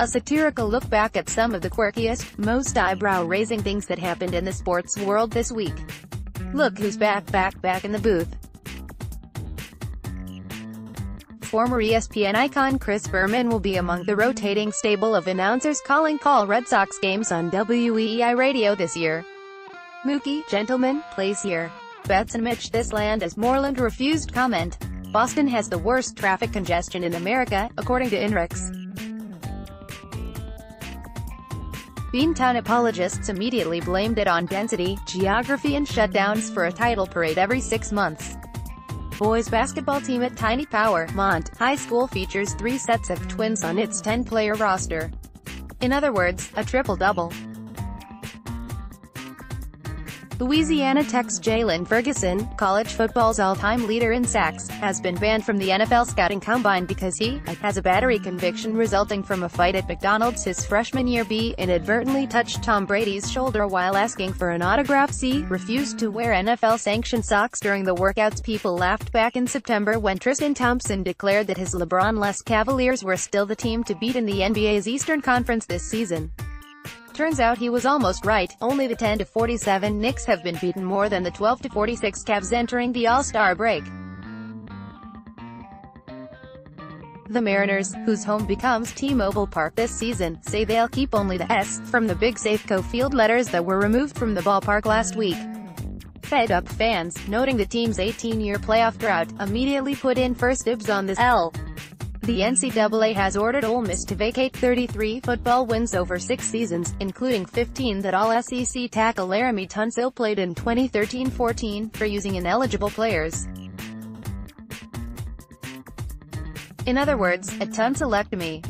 A satirical look back at some of the quirkiest, most eyebrow-raising things that happened in the sports world this week. Look who's back in the booth. Former ESPN icon Chris Berman will be among the rotating stable of announcers calling Red Sox games on WEEI Radio this year. Mookie, gentlemen, plays here. Betts and Mitch this land as Moreland refused comment. Boston has the worst traffic congestion in America, according to INRIX. Beantown apologists immediately blamed it on density, geography and shutdowns for a title parade every 6 months. Boys basketball team at Tiny Power, Mont High School features 3 sets of twins on its 10-player roster. In other words, a triple-double. Louisiana Tech's Jalen Ferguson, college football's all-time leader in sacks, has been banned from the NFL scouting combine because he has a battery conviction resulting from a fight at McDonald's his freshman year. B inadvertently touched Tom Brady's shoulder while asking for an autograph. C refused to wear NFL-sanctioned socks during the workouts. People laughed back in September when Tristan Thompson declared that his LeBron-less Cavaliers were still the team to beat in the NBA's Eastern Conference this season. Turns out he was almost right. Only the 10-47 Knicks have been beaten more than the 12-46 Cavs entering the All-Star break. The Mariners, whose home becomes T-Mobile Park this season, say they'll keep only the S from the big Safeco Field letters that were removed from the ballpark last week. Fed-up fans, noting the team's 18-year playoff drought, immediately put in first dibs on this L. The NCAA has ordered Ole Miss to vacate 33 football wins over 6 seasons, including 15 that All-SEC tackle Laramie Tunsil played in 2013-14, for using ineligible players. In other words, a tonsillectomy.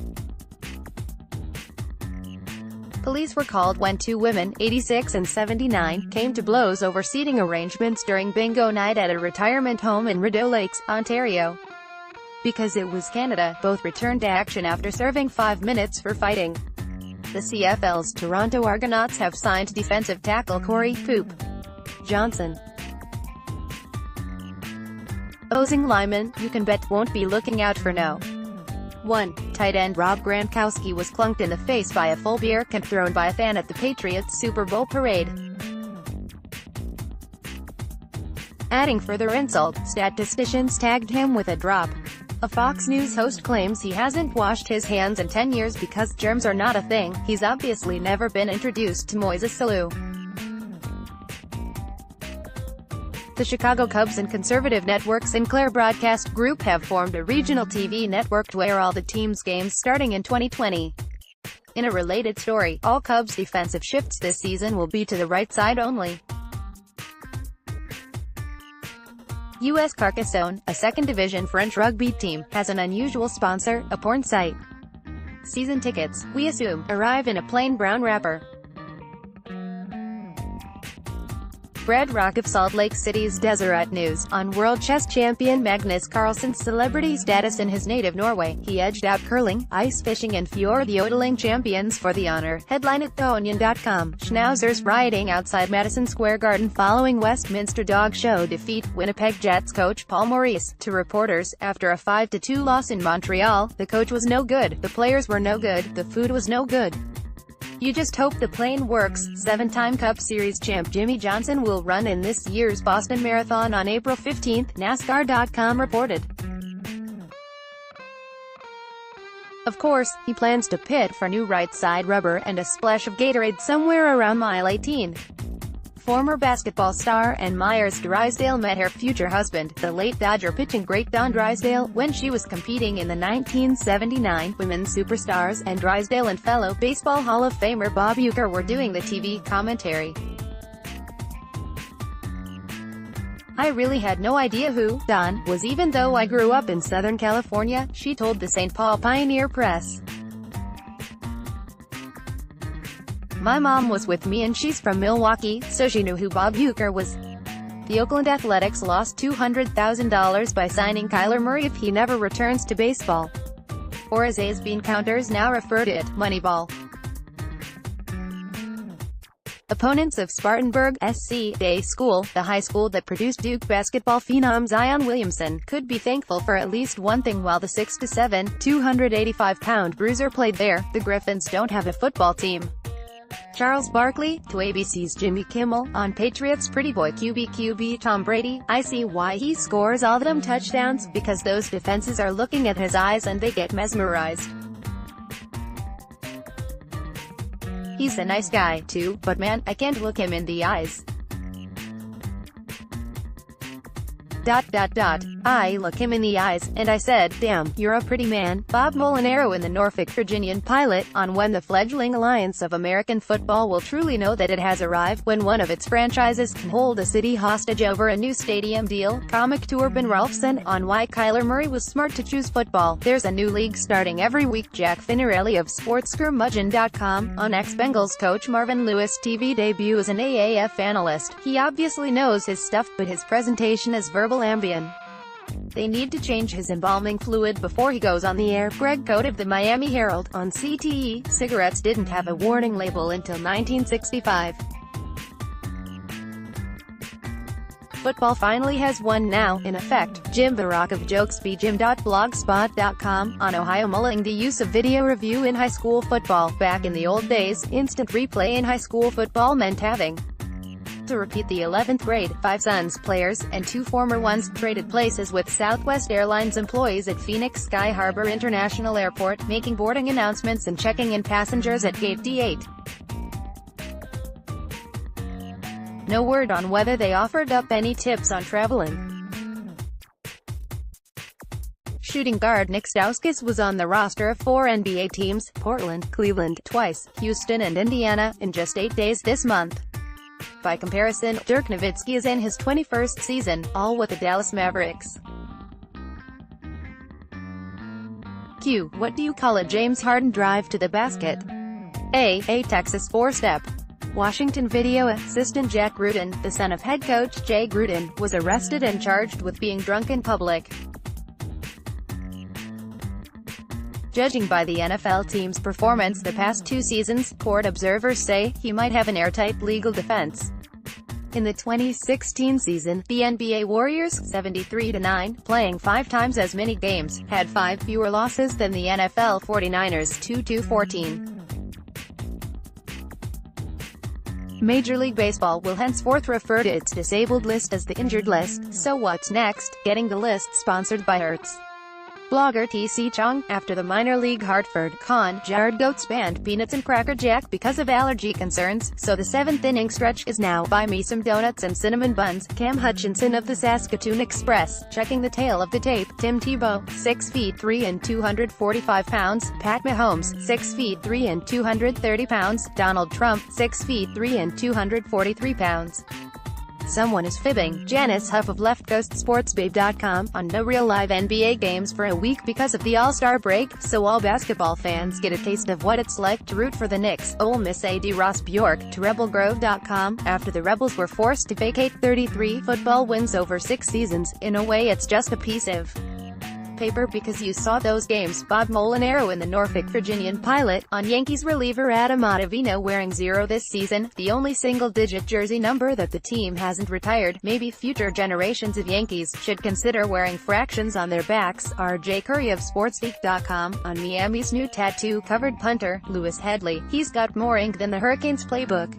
Police were called when 2 women, 86 and 79, came to blows over seating arrangements during bingo night at a retirement home in Rideau Lakes, Ontario. Because it was Canada, both returned to action after serving 5 minutes for fighting. The CFL's Toronto Argonauts have signed defensive tackle Corey "Poop" Johnson. Opposing lineman, you can bet, won't be looking out for no. 1. Tight end Rob Gronkowski was clunked in the face by a full beer can thrown by a fan at the Patriots Super Bowl parade. Adding further insult, statisticians tagged him with a drop. A Fox News host claims he hasn't washed his hands in 10 years because germs are not a thing. He's obviously never been introduced to Moises Alou. The Chicago Cubs and conservative network Sinclair Broadcast Group have formed a regional TV network to air all the team's games starting in 2020. In a related story, all Cubs defensive shifts this season will be to the right side only. U.S. Carcassonne, a second-division French rugby team, has an unusual sponsor, a porn site. Season tickets, we assume, arrive in a plain brown wrapper. Red Rock of Salt Lake City's Deseret News, on world chess champion Magnus Carlsen's celebrity status in his native Norway, he edged out curling, ice fishing and fjord yodeling champions for the honor. Headline at theonion.com, Schnauzers rioting outside Madison Square Garden following Westminster Dog Show defeat, Winnipeg Jets coach Paul Maurice, to reporters, after a 5-2 loss in Montreal. The coach was no good, the players were no good, the food was no good. You just hope the plane works. 7-time Cup Series champ Jimmy Johnson will run in this year's Boston Marathon on April 15, NASCAR.com reported. Of course, he plans to pit for new right-side rubber and a splash of Gatorade somewhere around mile 18. Former basketball star Ann Myers Drysdale met her future husband, the late Dodger pitching great Don Drysdale, when she was competing in the 1979 Women's Superstars, and Drysdale and fellow Baseball Hall of Famer Bob Uecker were doing the TV commentary. I really had no idea who Don was even though I grew up in Southern California, she told the St. Paul Pioneer Press. My mom was with me and she's from Milwaukee, so she knew who Bob Uecker was. The Oakland Athletics lost $200,000 by signing Kyler Murray if he never returns to baseball. Or as A's bean counters now refer to it, Moneyball. Opponents of Spartanburg SC Day School, the high school that produced Duke basketball phenom Zion Williamson, could be thankful for at least one thing. While the 6'7", 285-pound bruiser played there, the Griffins don't have a football team. Charles Barkley, to ABC's Jimmy Kimmel, on Patriots pretty boy QB Tom Brady, I see why he scores all them touchdowns, because those defenses are looking at his eyes and they get mesmerized. He's a nice guy, too, but man, I can't look him in the eyes. I look him in the eyes, and I said, damn, you're a pretty man. Bob Molinaro in the Norfolk Virginian Pilot, on when the fledgling alliance of American football will truly know that it has arrived, when one of its franchises can hold a city hostage over a new stadium deal. Comic to Urban Ralphson, on why Kyler Murray was smart to choose football. There's a new league starting every week. Jack Finarelli of SportsCurmudgeon.com, on ex-Bengals coach Marvin Lewis' TV debut as an AAF analyst. He obviously knows his stuff, but his presentation is verbal Ambien. They need to change his embalming fluid before he goes on the air. Greg Cote of the Miami Herald, on CTE, cigarettes didn't have a warning label until 1965. Football finally has one now, in effect. Jim the Rock of jokesbejim.blogspot.com, on Ohio mulling the use of video review in high school football. Back in the old days, instant replay in high school football meant having to repeat the 11th grade. 5 Suns players, and 2 former ones, traded places with Southwest Airlines employees at Phoenix Sky Harbor International Airport, making boarding announcements and checking in passengers at Gate D8. No word on whether they offered up any tips on traveling. Shooting guard Nick Stauskas was on the roster of 4 NBA teams, Portland, Cleveland, twice, Houston and Indiana, in just 8 days this month. By comparison, Dirk Nowitzki is in his 21st season, all with the Dallas Mavericks. Q. What do you call a James Harden drive to the basket? A. A Texas 4-step. Washington video assistant Jack Gruden, the son of head coach Jay Gruden, was arrested and charged with being drunk in public. Judging by the NFL team's performance the past 2 seasons, court observers say he might have an airtight legal defense. In the 2016 season, the NBA Warriors, 73-9, playing 5 times as many games, had 5 fewer losses than the NFL 49ers, 2-14. Major League Baseball will henceforth refer to its disabled list as the injured list. So what's next? Getting the list sponsored by Hertz. Blogger T.C. Chong, after the minor league Hartford Con Jared Goats banned peanuts and Cracker Jack because of allergy concerns, so the 7th inning stretch is now, buy me some donuts and cinnamon buns. Cam Hutchinson of the Saskatoon Express, checking the tail of the tape. Tim Tebow, 6'3" and 245 pounds. Pat Mahomes, 6'3" and 230 pounds. Donald Trump, 6'3" and 243 pounds. Someone is fibbing. Janice Huff of LeftCoastSportsBabe.com, on no real live NBA games for a week because of the All-Star break, so all basketball fans get a taste of what it's like to root for the Knicks. Ole Miss AD Ross Bjork, to RebelGrove.com, after the Rebels were forced to vacate 33 football wins over 6 seasons, in a way it's just a piece of paper because you saw those games. Bob Molinaro in the Norfolk Virginian Pilot, on Yankees reliever Adam Ottavino wearing 0 this season, the only single-digit jersey number that the team hasn't retired. Maybe future generations of Yankees should consider wearing fractions on their backs. R.J. Curry of SportsGeek.com, on Miami's new tattoo-covered punter, Lewis Headley, he's got more ink than the Hurricanes playbook.